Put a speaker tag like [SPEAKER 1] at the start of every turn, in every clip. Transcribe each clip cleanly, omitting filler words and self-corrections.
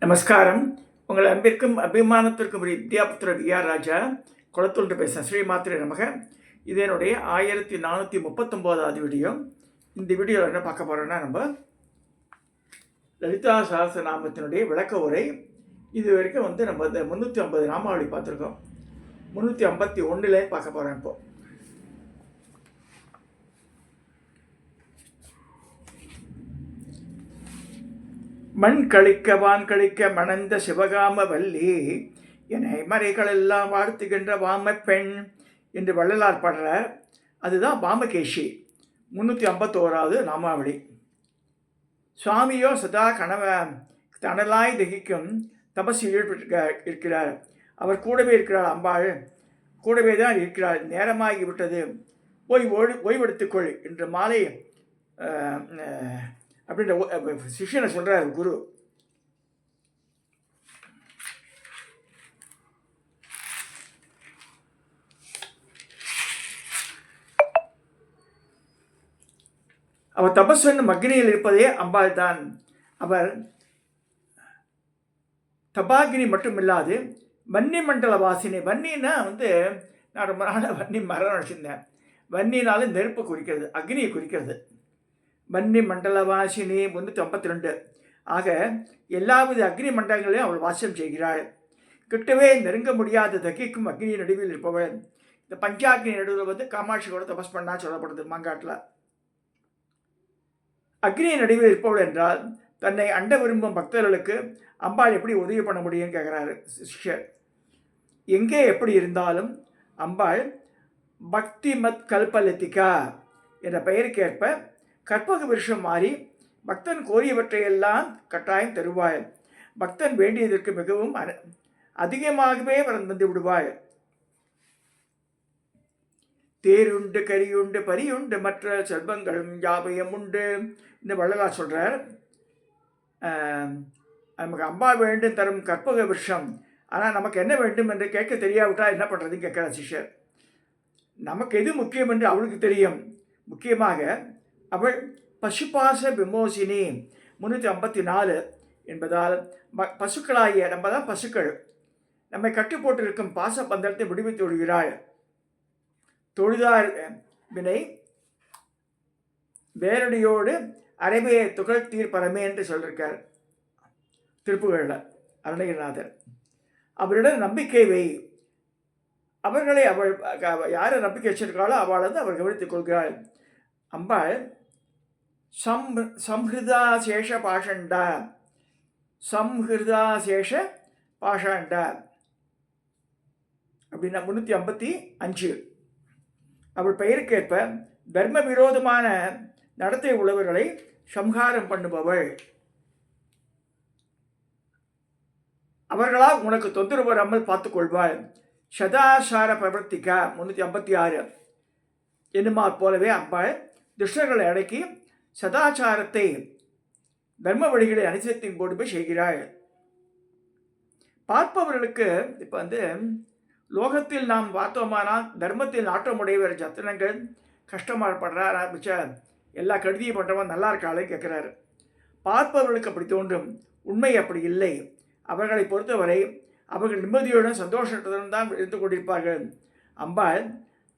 [SPEAKER 1] நமஸ்காரம். உங்கள் அன்பிற்கும் அபிமானத்திற்கும் ஒரு வித்யாபுத்திர விஆர் ராஜா குளத்தூர் பேசுகிறேன். ஸ்ரீ மாத்திரை நமக. இது என்னுடைய 1439வது வீடியோ. இந்த வீடியோவில் என்ன பார்க்க போகிறோன்னா, நம்ம லலிதா சஹஸ்ரநாமத்தினுடைய விளக்க உரை. இது வரைக்கும் நம்ம இந்த 350 நாமாவளி பார்த்துருக்கோம். 351 பார்க்க போகிறேன். இப்போது மண் கழிக்க வான் கழிக்க மணந்த சிவகாம வல்லி என்னை மறைகளெல்லாம் வாழ்த்துகின்ற வாம பெண் என்று வள்ளலார் பாடுறார். அதுதான் வாமகேஷி. 351வது நாமாவளி. சுவாமியோ சதா தனலாய் தகிக்கும் தபஸ் இருக்கிறார். அவர் கூடவே இருக்கிறார். அம்பாள் கூடவே தான் இருக்கிறார். நேரமாகி விட்டது, ஓய்வெடுத்துக்கொள் என்று மாலை அப்படின்ற சிஷ்யனை சொல்கிறார் குரு. அவர் தபஸ் என்னும் அக்னியில் இருப்பதே அம்பாள் தான். அவர் தபாகினி மட்டும் இல்லாது வன்னி மண்டல வாசினி. வன்னின்னா நான் ரொம்ப நாள் வன்னி மரம் நினச்சிருந்தேன். வன்னினாலும் நெருப்பு குறிக்கிறது, அக்னியை குறிக்கிறது. வன்னி மண்டல வாசினி 352. ஆக எல்லாவித அக்னி மண்டலங்களையும் அவள் வாசம் செய்கிறாள். கிட்டவே நெருங்க முடியாத தகிக்கும் அக்னி நடுவில் இருப்பவள். இந்த பஞ்சாக்னி நடுவில் காமாட்சி கூட தபஸ் பண்ணா சொல்லப்படுது மாங்காட்டில். அக்னி நடுவில் இருப்பவள் என்றால் தன்னை அண்ட விரும்பும் பக்தர்களுக்கு அம்பாள் எப்படி உதவி பண்ண முடியும்னு கேட்குறாரு சிஷ்யர். எங்கே எப்படி இருந்தாலும் அம்பாள் பக்தி மத் கல்பலத்திகா என்ற பெயருக்கேற்ப கற்பக விருஷம் மாறி பக்தன் கோரியவற்றையெல்லாம் கட்டாயம் தருவாள். பக்தன் வேண்டியதற்கு மிகவும் அதிகமாகவே வந்து விடுவாள். தேருண்டு கரியுண்டு பரியுண்டு மற்ற செல்வங்களும் யாபயம் உண்டு என்று வள்ளலார் சொல்கிறார். நமக்கு அம்பா வேண்டும் தரும் கற்பக விருஷம். ஆனால் நமக்கு என்ன வேண்டும் என்று கேட்க தெரியாவிட்டால் என்ன பண்ணுறதுன்னு கேட்குறார் சிஷ்யர். நமக்கு எது முக்கியம் என்று அவளுக்கு தெரியும். முக்கியமாக அவள் பசுபாச விமோசினி 354 என்பதால் பசுக்களாகிய நம்ம தான் பசுக்கள். நம்மை கட்டி போட்டிருக்கும் பாச பந்தத்தை விடுவித்து விடுகிறாள். தொழுதார் வினை வேரடியோடு அரைவே துகள் தீர்ப்பரமே என்று சொல்லியிருக்கார் திருப்புகழில் அருணகிரிநாதர். அவரிடம் நம்பிக்கை வை. அவர்களை அவள் யாரை நம்பிக்கை வச்சிருக்காளோ அவள் அவள் கவனித்துக் கொள்கிறாள். அம்பாள் சம்ஹிருதா சேஷ பாஷண்டா. சம்ஹிருதா சேஷ பாஷாண்டா அப்படின்னா 355. அவள் பெயருக்கேற்ப தர்ம விரோதமான நடத்தை உள்ளவர்களை சம்ஹாரம் பண்ணுபவள். அவர்களால் உனக்கு தொந்தரவு வராமல் பார்த்துக்கொள்வாள். சதாசார பிரவர்த்திக்கா 356 என்னுமா போலவே அம்பாள் துஷ்டர்களை அடக்கி சதாச்சாரத்தை தர்ம வழிகளை அனுசரித்தின் போடு போய் செய்கிறாள். பார்ப்பவர்களுக்கு இப்போ லோகத்தில் நாம் பார்த்தோமானால் தர்மத்தில் நாட்டமுடையவர் ஜத்தனங்கள் கஷ்டமாடுற ஆரம்பிச்ச எல்லா கருதியும் பண்ணுறவன் நல்லா இருக்காளே கேட்குறாரு. பார்ப்பவர்களுக்கு அப்படி தோன்றும். உண்மை அப்படி இல்லை. அவர்களை பொறுத்தவரை அவர்கள் நிம்மதியுடன் சந்தோஷத்துடன் தான் இருந்து கொண்டிருப்பார்கள். அம்பாள்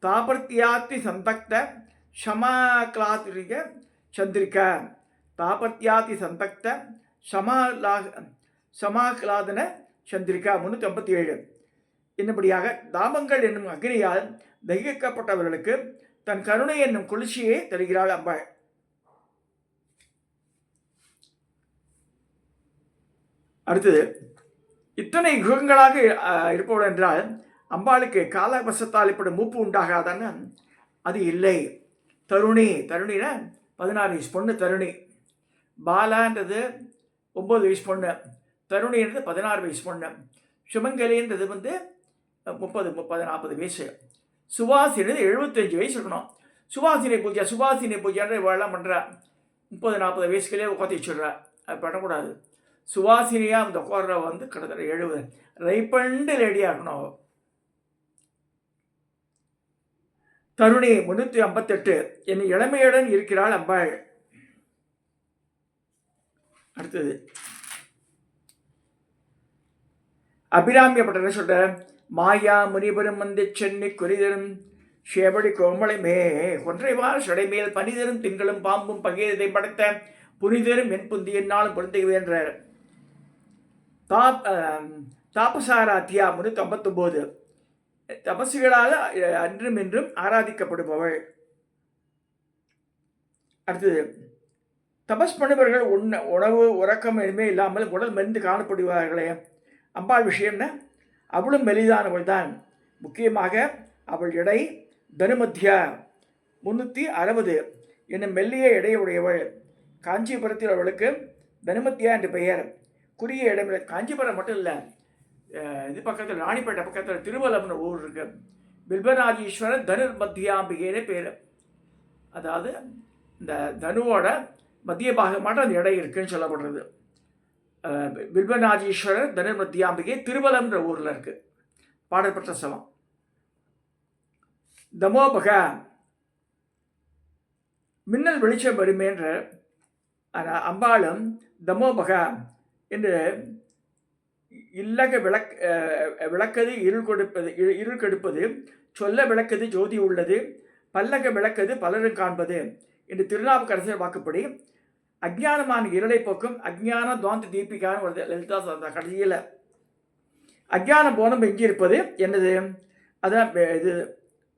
[SPEAKER 1] தாபர்த்தியாத்தி சந்தக்த ஷமாக்லாத்ரிக சந்திரிகா. தாபர்த்தியாத்தி சந்தக்த சமாக்லாதன சந்திரிகா 357. என்னபடியாக தாபங்கள் என்னும் அக்னியால் தகிக்கப்பட்டவர்களுக்கு தன் கருணை என்னும் குளிர்ச்சியை தருகிறாள் அம்பாள். அடுத்தது, இத்தனை யுகங்களாக இருப்பவள் என்றால் அம்பாளுக்கு காலவசத்தால் இப்படி மூப்பு உண்டாகாதான்னு அது இல்லை. தருணி. தருணினா 16 வயசு பொண்ணு தருணி. பாலான்றது 9 வயசு பொண்ணு. தருணின்றது 16 வயசு பொண்ணு. சுமங்கலின்றது 30, 40 வயசு. சுவாசினது 75 வயசு இருக்கணும். சுவாசினி பூஜைன்ற இவெல்லாம் பண்ணுறா 30, 40 வயசுக்குள்ளே உட்காந்து வச்சுடுறா. அது பண்ணக்கூடாது. சுவாசினியாக அந்த உட்கார்ற கிட்டத்தட்ட 70 ரைப்பண்டு லேடியாக இருக்கணும். தருணி 358 என் இளமையுடன் இருக்கிறாள் அம்பாள். அடுத்தது, அபிராமியப்பட்ட சொல்ற மாயா முனிபெரும் வந்து சென்னி குறிதரும் சேவடி கோமளைமே கொன்றைவார் சடைமேல் பனிதரும் திங்களும் பாம்பும் பகீரதை படைத்த புனிதரும் என் புந்தி என்னாலும் பொருந்துகவே என்றார். தாபசாராத்தியா 359. தபசுகளால் அன்றும் என்றும் ஆராதிக்கப்படுபவள். அடுத்தது, தபஸ் பண்ணுபவர்கள் உணவு உறக்கம் எதுவுமே இல்லாமல் உடல் மெலிந்து காணப்படுவார்களே, அம்பாள் விஷயம்னா அவளும் மெலிதானவள் தான். முக்கியமாக அவள் எடை தனுமத்தியா 360 என்னும் மெல்லிய எடையுடையவள். காஞ்சிபுரத்தில் அவளுக்கு தனுமத்தியா என்று பெயர். குறுகிய இடம். காஞ்சிபுரம் மட்டும் இல்லை, இது பக்கத்தில் ராணிப்பேட்டை பக்கத்தில் திருவலம்னு ஊர் இருக்கு. பில்பராஜீஸ்வரர் தனுர்மத்தியாம்பிகைன்னு பேர். அதாவது இந்த தனுவோட மத்திய பாகமாட்ட அந்த எடை இருக்குன்னு சொல்லப்படுறது. பில்பநாதீஸ்வரர் தனுர்மத்தியாம்பிகை திருவலம்ன்ற ஊரில் இருக்கு. பாடற்பட்ட ஸ்தலம். தமோபக மின்னல் வெளிச்சம் வருமேன்ற அம்பாளும் தமோபக என்று இல்லக விளக்கது இருள் கெடுப்பது, சொல்ல விளக்கது ஜோதி உள்ளது, பல்லக விளக்கது பலரும் காண்பது என்று திருநாவுக்கரசர் வாக்குப்படி அஜ்ஞானமான இருளை போக்கும் அஜ்ஞான துவாந்த தீபிகான்னு ஒரு லலிதா கடைசியில் அஜ்ஞான போனம் எங்கியிருப்பது என்னது, அதான் இது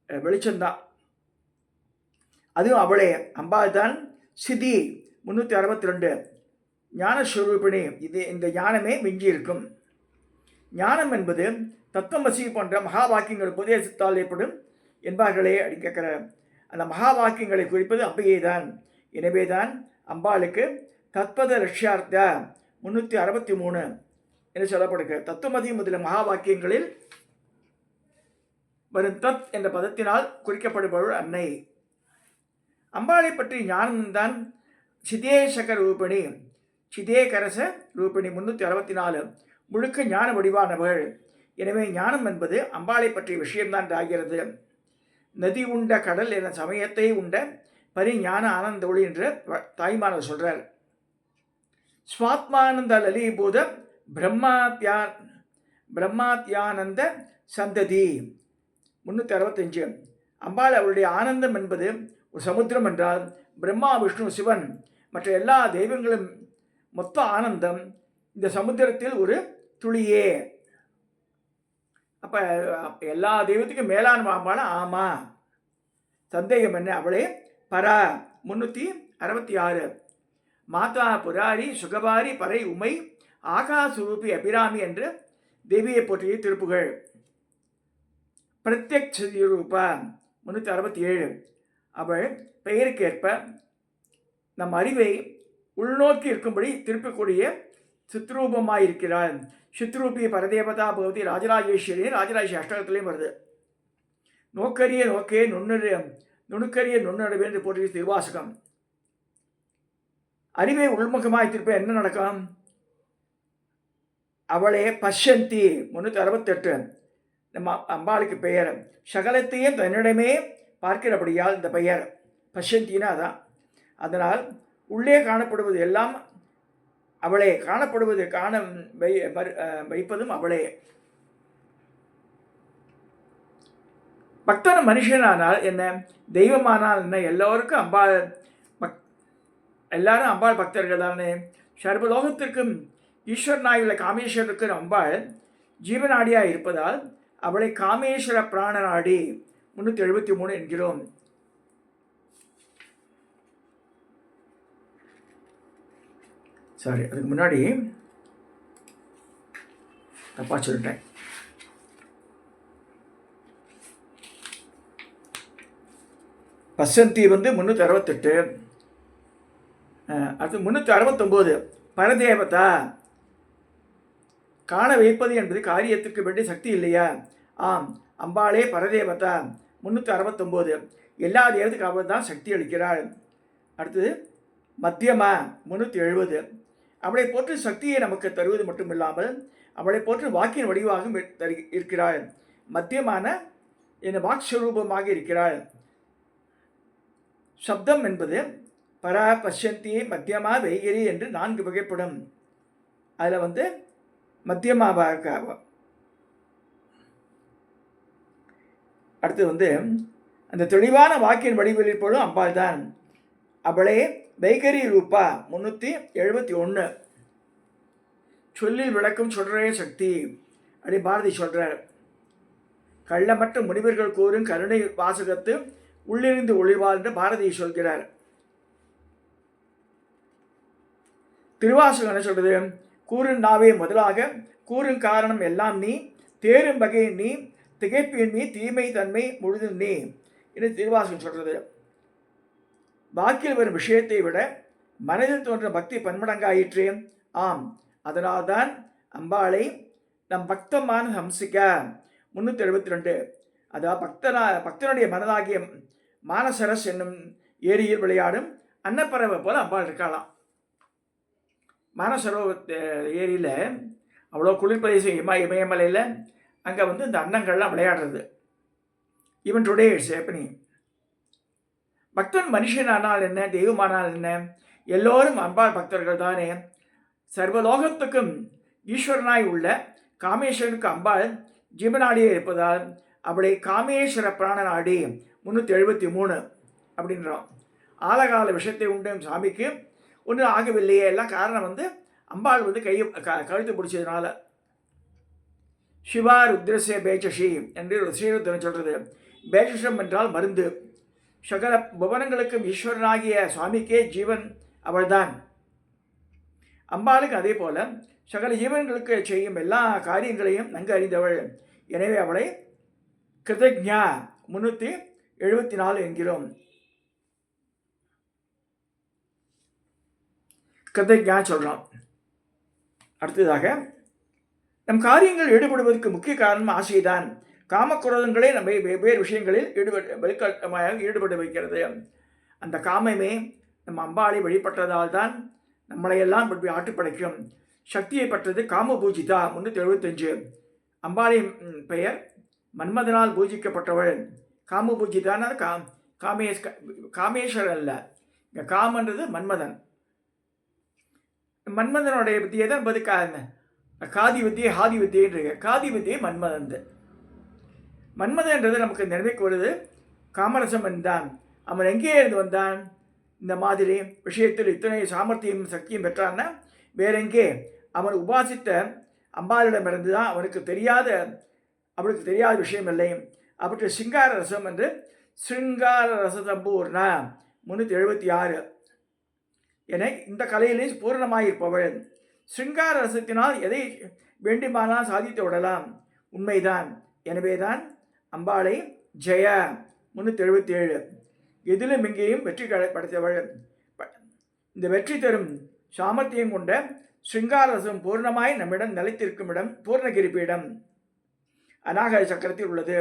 [SPEAKER 1] வெளிச்சம்தான். அதுவும் அவளே அம்பாள் தான். சிதி 362 ஞானஸ்வரூபிணி. இது இந்த ஞானமே மிஞ்சி இருக்கும். ஞானம் என்பது தத்துவமசி போன்ற மகா வாக்கியங்கள் உபதேசத்தால் ஏற்படும் என்பார்களே அடிக்கிற அந்த மகா வாக்கியங்களை குறிப்பது அம்பிகை தான். எனவே தான் அம்பாளுக்கு தத்பத லட்சியார்த்த 363 என்று சொல்லப்படுகிறது. தத்துவமதி முதலிய மகா வாக்கியங்களில் வரும் தத் என்ற பதத்தினால் குறிக்கப்படுபவள் அன்னை. அம்பாளை பற்றி ஞானம்தான். சிதேசக ரூபிணி, சிதேகரச ரூபிணி 364 முழுக்க ஞான வடிவானவள். எனவே ஞானம் என்பது அம்பாளை பற்றிய விஷயம்தான் ஆகிறது. நதி உண்ட கடல் என சமயத்தை உண்ட பரிஞான ஆனந்த ஒளி என்று தாய்மானவர் சொல்றார். ஸ்வாத்மானந்த லலீபூத பிரம்மாத்யானந்த சந்ததி 365 அம்பாள் அவளுடைய ஆனந்தம் என்பது ஒரு சமுத்திரம் என்றால், பிரம்மா விஷ்ணு சிவன் மற்ற எல்லா தெய்வங்களும் மொத்த ஆனந்தம் இந்த சமுத்திரத்தில் ஒரு துளியே. அப்போ எல்லா தெய்வத்துக்கும் மேலான அம்பாள். ஆமாம், சந்தேகம் என்ன? அவளே பரா 366 மாதா புராரி சுகபாரி பறை உமை ஆகாசுரூபி அபிராமி என்று தேவியை போற்றிய திருப்புகள். பிரத்யக்ஷ ரூபா 367 அவள் பெயருக்கேற்ப நம் அறிவை உள்நோக்கி இருக்கும்படி திருப்பக்கூடிய சித்ரூபமாயிருக்கிறாள். சித்ரூபி பரதேவதா பகவதி ராஜராஜேஸ்வரி. ராஜராஜேஸ்வரி அஷ்டகத்திலையும் வருது. நோக்கரிய நோக்கே நுணுக்கரிய நுண்ணறிவு என்று போற்றிய திருவாசகம். அறிவை உள்முகமாய் திருப்ப என்ன நடக்கும்? அவளே பஷ்யந்தி 368 நம்ம அம்பாளுக்கு பெயர். சகலத்தையும் தன்னிடமே பார்க்கிறபடியால் இந்த பெயர் பஷ்யந்தின்னா அதான். அதனால் உள்ளே காணப்படுவது எல்லாம் அவளே, காணப்படுவது காண வைப்பதும் அவளே. பக்தன் மனுஷனானால் என்ன, தெய்வமானால் என்ன, எல்லோருக்கும் அம்பாள் எல்லாரும் அம்பாள் பக்தர்கள் தானே. சர்வலோகத்திற்கும் ஈஸ்வரனாயுள்ள காமேஸ்வரருக்கு அம்பாள் ஜீவநாடியாக இருப்பதால் அவளை காமேஸ்வர பிராணநாடி 373 என்கிறோம். சாரி, அதுக்கு முன்னாடி தப்பா சொல்லிட்டேன். பசந்தி 368. அடுத்து 369 பரதேவதா. காண வைப்பது என்பது காரியத்துக்கு வேண்டிய சக்தி இல்லையா? ஆம், அம்பாளே பரதேவதா 369 எல்லா தேவத்துக்கு அவள் தான் சக்தி அளிக்கிறாள். அடுத்தது மத்தியமா 370 அவளை போற்று சக்தியை நமக்கு தருவது மட்டுமில்லாமல் அவளை போற்று வாக்கின் வடிவாக இருக்கிறாள். மத்தியமான என் வாக்ஸ்வரூபமாக இருக்கிறாள். சப்தம் என்பது பரா பஷ்யந்தி மத்தியமா வைகிரி என்று 4 வகைப்படும். அதில் மத்தியமாவாக அடுத்து அந்த தெளிவான வாக்கின் வடிவில் போலும் அம்பாள் தான். அவளே வைகரி ரூபா 371. சொல்லில் விளக்கும் சொல்றே சக்தி அப்படி பாரதி சொல்றார். கள்ளமற்ற முனிவர்கள் கூறும் கருணை வாசகத்து உள்ளிருந்து ஒளிவாள் என்று பாரதி சொல்கிறார். திருவாசகம் என்ன சொல்றது? கூறும் நாவே முதலாக கூறும் காரணம் எல்லாம் நீ, தேரும் வகை நீ, திகைப்பின் நீ, தீமை தன்மை முழுதும் நீ என்று திருவாசகம் சொல்றது. வாக்கில் வரும் விஷயத்தை விட மனதில் தோன்ற பக்தி பன்மடங்காயிற்று. ஆம், அதனால்தான் அம்பாளை நம் பக்தமான ஹம்சிக்க 372 அதாவது பக்தனுடைய மனதாகிய மானசரஸ் என்னும் ஏரியில் விளையாடும் அன்னப்பறவை போல அம்பாள் இருக்கலாம். மானசரோவர் ஏரியில் அவ்வளோ குளிர்பிரதேசம் இமயமலையில் அங்கே இந்த அன்னங்கள்லாம் விளையாடுறது. Even today it's happening. பக்தன் மனுஷனானால் என்ன, தெய்வமானால் என்ன, எல்லோரும் அம்பாள் பக்தர்கள் தானே. சர்வலோகத்துக்கும் ஈஸ்வரனாய் உள்ள காமேஸ்வரனுக்கு அம்பாள் ஜீவனாடியே இருப்பதால் அவளை காமேஸ்வர பிராணநாடி 373 அப்படின்றோம். ஆலகால விஷயத்தை உண்டு சாமிக்கு ஒன்றும் ஆகவில்லையே. எல்லாம் காரணம் அம்பாள் கையை கழுத்து பிடிச்சதுனால. சிவா ருத்ரசே பேச்சஷி என்று ஸ்ரீருத்ரன் சொல்கிறது. பேச்சஷம் என்றால் மருந்து. சகல புவனங்களுக்கும் ஈஸ்வரனாகிய சுவாமிக்கே ஜீவன் அவள்தான். அம்பாளுக்கு அதே போல சகல ஜீவன்களுக்கு செய்யும் எல்லா காரியங்களையும் நன்கு அறிந்தவள். எனவே அவளை கிருதஜ்ஞா 374 என்கிறோம். கிருதஜ்ஞா சொல்கிறோம். அடுத்ததாக நம் காரியங்கள் ஈடுபடுவதற்கு முக்கிய காரணம் ஆசைதான். காமக்குரோதங்களே நம்மை வெவ்வேறு விஷயங்களில் ஈடுபட வைக்கிறது. அந்த காமமே நம் அம்பாளை வழிபட்டதால் தான் நம்மளையெல்லாம் ஆட்டுப்படைக்கும் சக்தியை பற்றது. காம பூஜிதா 375. அம்பாளின் பெயர் மன்மதனால் பூஜிக்கப்பட்டவள். காம பூஜிதான காமேஸ்வரர் அல்ல. இங்கே காமன்றது மன்மதன். மன்மதனுடைய வித்தியை தான் காதி வித்தியை ஹாதி வித்தியன்று. காதி வித்தியை மன்மதன். மன்மதன்றது நமக்கு நினைவுக்கு வருது காமரசம் தான். அவன் எங்கே இருந்து வந்தான்? இந்த மாதிரி விஷயத்தில் இத்தனை சாமர்த்தியம் சக்தியும் பெற்றான்னா வேறெங்கே? அவன் உபாசித்த அம்பாளிடமிருந்து தான். அவளுக்கு தெரியாத விஷயம் இல்லை. அவற்றை சிங்கார ரசம் என்று சிங்கார ரச சம்பூர்ணா 376 என இந்த கலையிலே பூரணமாயிருப்பவள். சிங்கார ரசத்தினால் எதை வேண்டுமானால் சாதித்து விடலாம். உண்மைதான். எனவேதான் அம்பாளை ஜெய 377 எதிலும் இங்கேயும் வெற்றி படைத்தவள். இந்த வெற்றி தரும் சாமர்த்தியம் கொண்ட சிங்காரசம் பூர்ணமாய் நம்மிடம் நிலைத்திருக்கும் இடம் பூர்ணகிரிப்பீடம் அநாகர சக்கரத்தில் உள்ளது.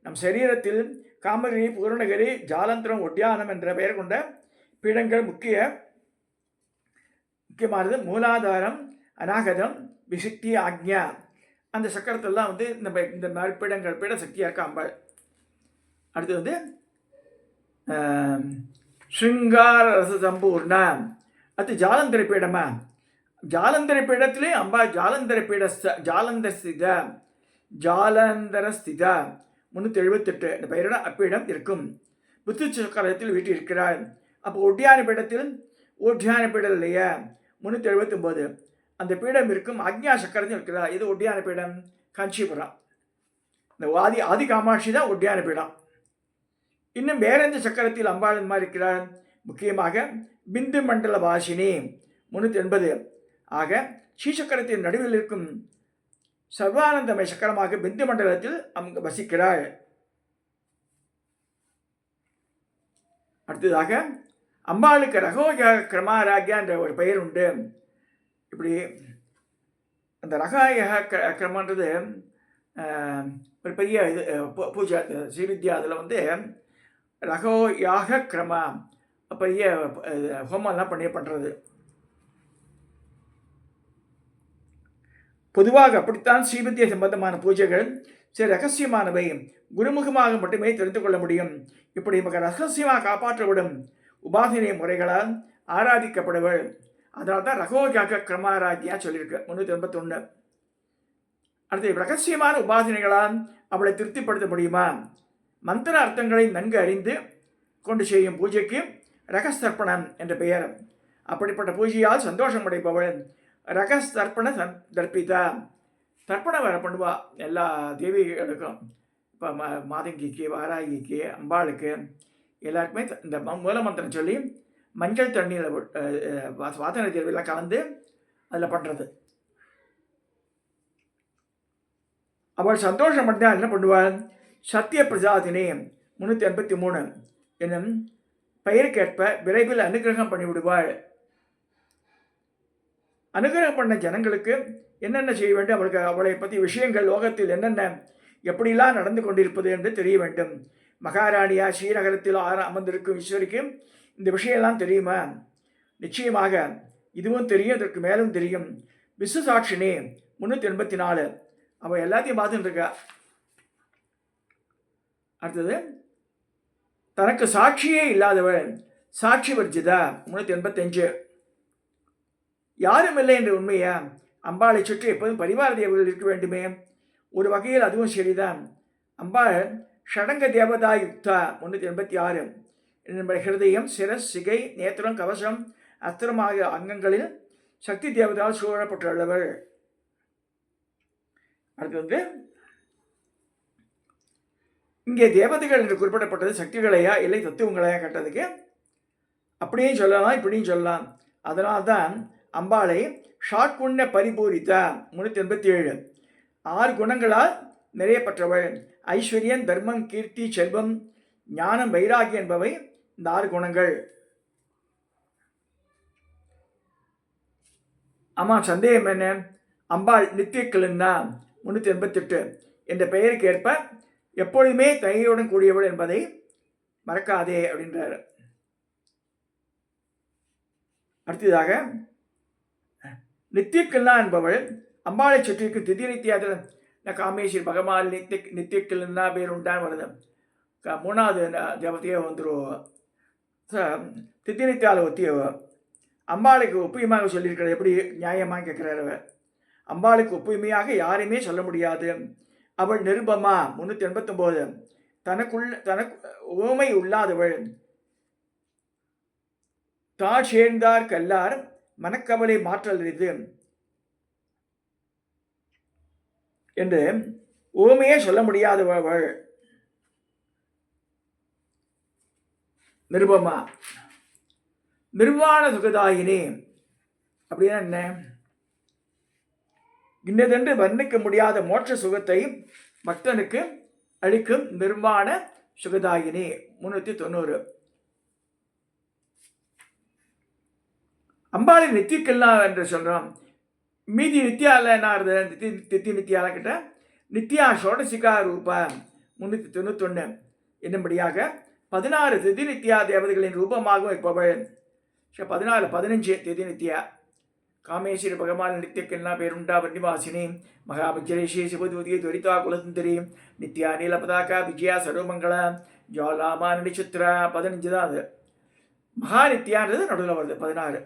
[SPEAKER 1] நம் சரீரத்தில் காமகிரி, பூர்ணகிரி, ஜாலந்திரம், ஒட்டியானம் என்ற பெயர் கொண்ட பீடங்கள் முக்கியமானது. மூலாதாரம், அநாகதம், விசிக்தி, ஆக்ஞா. அந்த சக்கரத்தெல்லாம் இந்த மாதிரி பீடங்கள் பீட சக்தியாக இருக்க அம்பாள். அடுத்து ஸ்ருங்கார ரச சம்பூர்ணா. அது ஜாலந்தர பீடமா? ஜாலந்தர பீடத்திலே அம்பாள் ஜாலந்தர ஸ்திதா 378 இந்த பெயரோட அப்பீடம் இருக்கும். புத்தி சக்கரத்தில் வீட்டிருக்கிறாள். அப்போ ஒட்டியான பீடத்தில் ஒட்டியான பீடம் இல்லையா? 379 அந்த பீடம் இருக்கும். அக்ஞா சக்கரத்தில் இருக்கிறார். இது ஒட்டியான பீடம் காஞ்சிபுரம். இந்த ஆதி காமாட்சி தான் ஒட்டியான பீடம். இன்னும் வேற எந்த சக்கரத்தில் அம்பாள் மாதிரி இருக்கிறார்? முக்கியமாக பிந்து மண்டல வாசினி 380. ஆக ஸ்ரீசக்கரத்தின் நடுவில் இருக்கும் சர்வானந்தமய சக்கரமாக பிந்து மண்டலத்தில் அங்கு வசிக்கிறாள். அடுத்ததாக அம்பாளுக்கு ரகோஜ கிரமாராக்யா என்ற ஒரு பெயர் உண்டு. இப்படி அந்த ரகாய கிரமன்றது ஒரு பெரிய பூஜை ஸ்ரீவித்யா. அதில் ரகோயாக கிரம பெரிய ஹோமம்லாம் பண்ணுறது. பொதுவாக அப்படித்தான் ஸ்ரீவித்யா சம்பந்தமான பூஜைகள் சில ரகசியமானவை, குருமுகமாக மட்டுமே தெரிந்து கொள்ள முடியும். இப்படி மிக ரகசியமாக காப்பாற்றப்படும் உபாசனை முறைகளால் ஆராதிக்கப்படுவள். அதனால தான் ரகோஜாக கிரமாராஜியா சொல்லியிருக்கு 381. அடுத்து ரகசியமான உபாசனைகளால் அவளை திருப்திப்படுத்த முடியுமா? மந்திர அர்த்தங்களை நன்கு அறிந்து கொண்டு செய்யும் பூஜைக்கு ரகஸ்தர்ப்பணம் என்ற பெயர். அப்படிப்பட்ட பூஜையால் சந்தோஷம் அடைப்பவள் ரகஸ்தர்ப்பண தர்ப்பிதா. தர்ப்பணம் வேறு பண்ணுவா எல்லா தேவிகளுக்கும். இப்போ மாதங்கிக்கு, வாராகிக்கு, அம்பாளுக்கு எல்லாருக்குமே இந்த மூலமந்திரம் சொல்லி மஞ்சள் தண்ணியில் வாசனை தேர்வெல்லாம் கலந்து அதில் பண்ணுறது. அவள் சந்தோஷம் பண்ணால் என்ன பண்ணுவாள்? சத்திய பிரசாதினி 383 என்னும் பெயருக்கேற்ப விரைவில் அனுகிரகம் பண்ணிவிடுவாள். அனுகிரகம் பண்ண ஜனங்களுக்கு என்னென்ன செய்ய வேண்டும், அவளுக்கு அவளை பற்றி விஷயங்கள் லோகத்தில் என்னென்ன எப்படிலாம் நடந்து கொண்டிருப்பது என்று தெரிய வேண்டும். மகாராணியா ஸ்ரீநகரத்தில் அமர்ந்திருக்கும் ஈஸ்வரிக்கு இந்த விஷயம்லாம் தெரியுமா? நிச்சயமாக இதுவும் தெரியும், இதற்கு மேலும் தெரியும். விஸ்வசாட்சினி 384 அவள் எல்லாத்தையும் பார்த்துட்டு இருக்கா. அடுத்தது தனக்கு சாட்சியே இல்லாதவள் சாட்சி வர்ஜிதா 385 யாரும் இல்லை என்ற உண்மையா? அம்பாளை சுற்றி எப்போதும் பரிவார தேவர்கள் இருக்க வேண்டுமே. ஒரு வகையில் அதுவும் சரிதான். அம்பாள் ஷடங்க தேவதா யுக்தா 386 என்னுடைய ஹிருதயம், சிரஸ், சிகை, நேத்திரம், கவசம், அஸ்திரம் ஆகிய அங்கங்களில் சக்தி தேவதால் சூழப்பட்டுள்ளவள். அடுத்தது இங்கே தேவதைகள் என்று குறிப்பிடப்பட்டது சக்திகளையா இல்லை தத்துவங்களையா கட்டதுக்கு அப்படியும் சொல்லலாம், இப்படியும் சொல்லலாம். அதனால்தான் அம்பாளை ஷாட்குண்ண பரிபூரித்தா 387 6 குணங்களால் நிறையப்பட்டவள். ஐஸ்வர்யம், தர்மம், கீர்த்தி, செல்வம், ஞானம், வைராகி என்பவை இந்த 6 குணங்கள். ஆமாம், சந்தேகம் என்ன? அம்பாள் நித்தியக்கிழந்தா 388 என்ற பெயருக்கு ஏற்ப எப்பொழுதுமே தயையுடன் கூடியவள் என்பதை மறக்காதே அப்படின்றார். அடுத்ததாக நித்தியக்கில்லா என்பவள் அம்பாளை சுற்றிக்கும் திதி நித்தியாதில் காமேஸ்வரி பகவான் நித்தியக்கில்லா பேர் உண்டான் வருது. 3வது தேவதையே வந்துடும். திதி நித்தியால ஒத்தியவ அம்பாளுக்கு ஒப்புமையாக சொல்லியிருக்கிறது எப்படி நியாயமாக கேட்குறாரு. அம்பாளுக்கு ஒப்புமையாக யாரையுமே சொல்ல முடியாது. அவள் நிருபமா 389 தனக்கு ஓமை உள்ளாதவள். தாழ் சேர்ந்தார் கல்லார் மனக்கவலை மாற்றல் இது என்று ஓமையே சொல்ல முடியாதவள் நிருபமா. நிர்வாண சுகதாயினி அப்படின்னா என்ன? இன்னதென்று வர்ணிக்க முடியாத மோட்ச சுகத்தை பக்தனுக்கு அளிக்கும் நிர்வாண சுகதாயினி 390. அம்பாளை நித்தியக்கில்லா என்று சொல்கிறோம். மீதி நித்யாவில் என்ன ஆகுது? தித்தி நித்யால கிட்ட நித்யா ஷோடசிகா ரூபா 391 என்னும்படியாக 16 திதி நித்யா தேவதைகளின் ரூபமாகவும் இருப்பவள். 15 திதி நித்யா காமேஸ்வரி பகவான் நித்தியக்கில்லா பேருண்டா வன்னிவாசினி மகாபஜ்ரேஷி சிவதூதி துரிதா குலசுந்தரி நித்யா நீலபதாக்கா விஜயா சர்வமங்களா ஜாலாமான நட்சத்திரா 15 தான் அது. மகாநித்யான்றது நடுவில் வருது 16.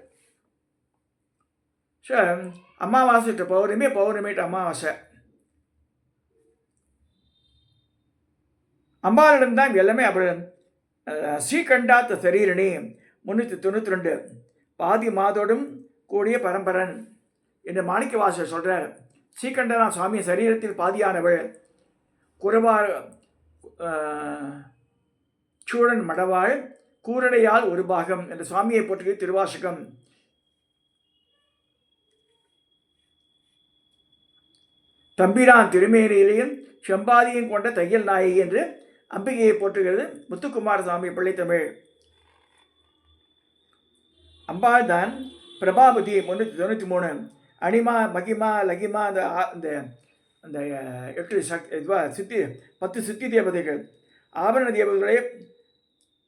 [SPEAKER 1] அமாவாசை பௌர்ணமி, பௌர்ணமிட்டு அமாவாசை. அம்பாளிடம்தான் எல்லாமே. அப்புறம் ஸ்ரீகண்டாத்த சரீரணி 392 பாதி மாதோடும் கூடிய பரம்பரன் என்று மாணிக்கவாசர் சொல்கிறார். ஸ்ரீகண்டனா சுவாமி சரீரத்தில் பாதியானவள். குறவார் சூழன் மடவாள் கூரடையால் ஒரு பாகம் என்ற சுவாமியை போற்றிய திருவாசகம். தம்பிரான் திருமேனியிலையும் செம்பாதியும் கொண்ட தையல் நாயகி என்று அம்பிகையை போற்றுகிறது முத்துக்குமாரசாமி பிள்ளைத்தமிழ். அம்பாள் தான் பிரபாபதி 393 அனிமா, மகிமா, லகிமா அந்த 8 சித்தி 10 சித்தி தேவதைகள் ஆபரண தேவதைகளை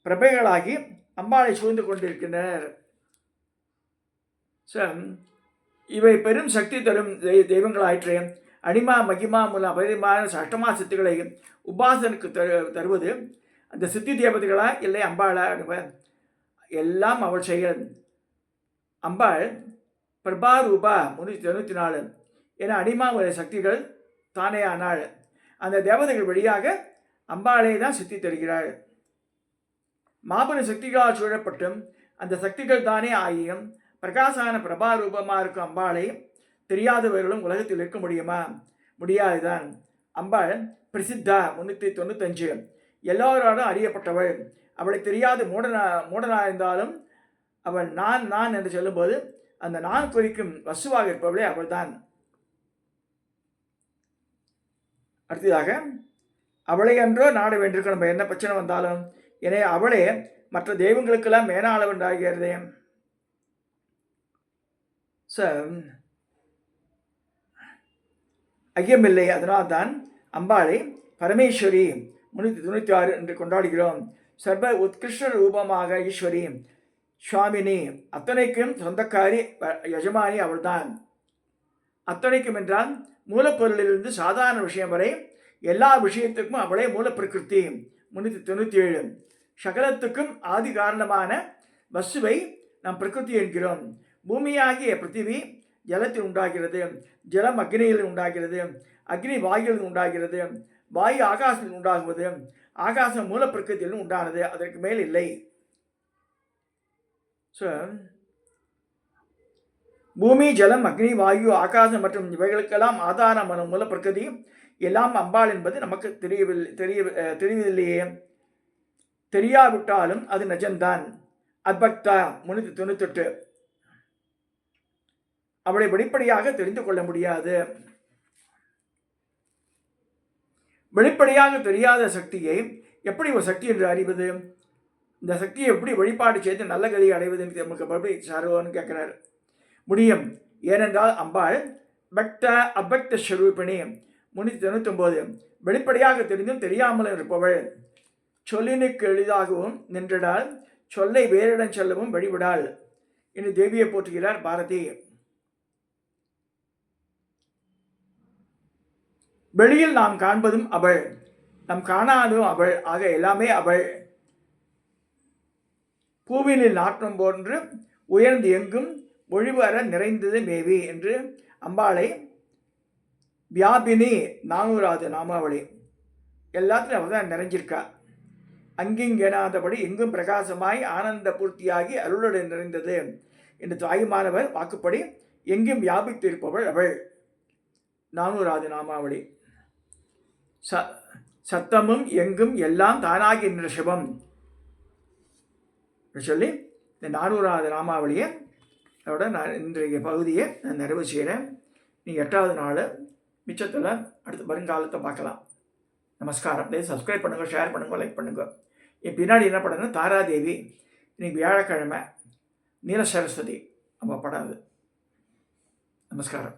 [SPEAKER 1] பிரபைகளாகி அம்பாளை சூழ்ந்து கொண்டிருக்கின்றனர். இவை பெரும் சக்தி தரும் தெய்வங்களாயிற்று. அனிமா, மகிமா மூலம் அபரிமான அஷ்டமா சித்திகளை உபாசனுக்கு தருவது அந்த சித்தி தேவதைகளா இல்லை அம்பாளா? எல்லாம் அவள் செயல். அம்பாள் பிரபா ரூபா 394 என அனிமா சக்திகள் தானே ஆனாள். அந்த தேவதைகள் வழியாக அம்பாளே தான் சித்தி தருகிறாள். மாபெரும் சக்திகளால் சூழப்பட்டும் அந்த சக்திகள் தானே ஆகியும் பிரகாசான பிரபாரூபமாக இருக்கும் அம்பாளை தெரியாதவர்களும் உலகத்தில் இருக்க முடியுமா? முடியாதுதான். அம்பாள் பிரசித்தா 395, எல்லோரோடும் அறியப்பட்டவள். அவளை தெரியாது மூடனா இருந்தாலும் அவள் நான் நான் என்று சொல்லும்போது அந்த நான் குறிக்கும் வசுவாக இருப்பவளே அவள் தான். அடுத்ததாக அவளை அன்றோ நாட வேண்டியிருக்க நம்ம என்ன பிரச்சனை வந்தாலும் எனவே அவளே மற்ற தெய்வங்களுக்கெல்லாம் மேலாளவன் ஆகிறதே. ஐயமில்லை. அதனால்தான் அம்பாளை பரமேஸ்வரி 396 என்று கொண்டாடுகிறோம். சர்வ உத்கிருஷ்ட ரூபமாக ஈஸ்வரி, சுவாமினி, அத்தனைக்கும் சொந்தக்காரி, யஜமானி அவள்தான். அத்தனைக்கும் என்றால் மூலப்பொருளிலிருந்து சாதாரண விஷயம் வரை எல்லா விஷயத்துக்கும் அவளே மூல பிரகிருதி. 397 சகலத்துக்கும் ஆதி காரணமான வசுவை நாம் பிரகிருதி என்கிறோம். பூமியாகிய பிருத்திவி ஜலத்தில் உண்டாகிறது, ஜலம் அக்னியில் உண்டாகிறது, அக்னி வாயுவில் உண்டாகிறது, வாயு ஆகாசத்தில் உண்டாகுவது, ஆகாசம் மூல பிரகிருத்தியிலும் உண்டானது, அதற்கு மேல் இல்லை. பூமி, ஜலம், அக்னி, வாயு, ஆகாசம் மற்றும் இவைகளுக்கெல்லாம் ஆதாரமான மூல பிரகிருதி எல்லாம் அம்பாள் என்பது நமக்கு தெரியவில்லையே. தெரியாவிட்டாலும் அது நிஜம்தான். அத்பக்தா 398 அவளை வெளிப்படையாக தெரிந்து கொள்ள முடியாது. வெளிப்படையாக தெரியாத சக்தியை எப்படி ஒரு சக்தி என்று அறிவது? இந்த சக்தியை எப்படி வழிபாடு செய்து நல்ல கதியை அடைவது என்று நமக்கு எப்படி சாரோன்னு கேட்கிறார். முடியும். ஏனென்றால் அம்பாள் பக்த அபக்த ஸ்வரூபிணி. 399 வெளிப்படையாக தெரிந்தும் தெரியாமலும் இருப்பவள். சொல்லினுக்கு எளிதாகவும் நின்றால் சொல்லை வேறிடம் செல்லவும் வழிவிடாள் என்று தேவியை போற்றுகிறார் பாரதி. வெளியில் நாம் காண்பதும் அவள், நாம் காணாதும் அவள், ஆக எல்லாமே அவள். பூவினில் நாற்றம் போன்று உயர்ந்து எங்கும் ஒழிவர நிறைந்தது மேவி என்று அம்பாளை வியாபினி 400வது நாமாவளி. எல்லாத்திலும் அவள் தான் நிறைஞ்சிருக்கா. அங்கிங்கெனாதபடி எங்கும் பிரகாசமாய் ஆனந்த பூர்த்தியாகி அருளுடன் நிறைந்தது என்று தாயுமானவர் வாக்குப்படி எங்கும் வியாபித்து இருப்பவள் அவள். 400வது நாமாவளி. சத்தமும் எங்கும் எல்லாம் தானாகி என்ற சிவம் சொல்லி இந்த 400வது நாமாவளியை அதோட நான் இன்றைய பகுதியை நான் நிறைவு செய்கிறேன். நீங்கள் 8வது நாள் மிச்சத்தில் அடுத்த வருங்காலத்தை பார்க்கலாம். நமஸ்காரம். சப்ஸ்கிரைப் பண்ணுங்கள், ஷேர் பண்ணுங்கள், லைக் பண்ணுங்கள். என் பின்னாடி என்ன படம்னா தாராதேவி. இன்னைக்கு வியாழக்கிழமை நீல சரஸ்வதி நம்ம படம் அது. நமஸ்காரம்.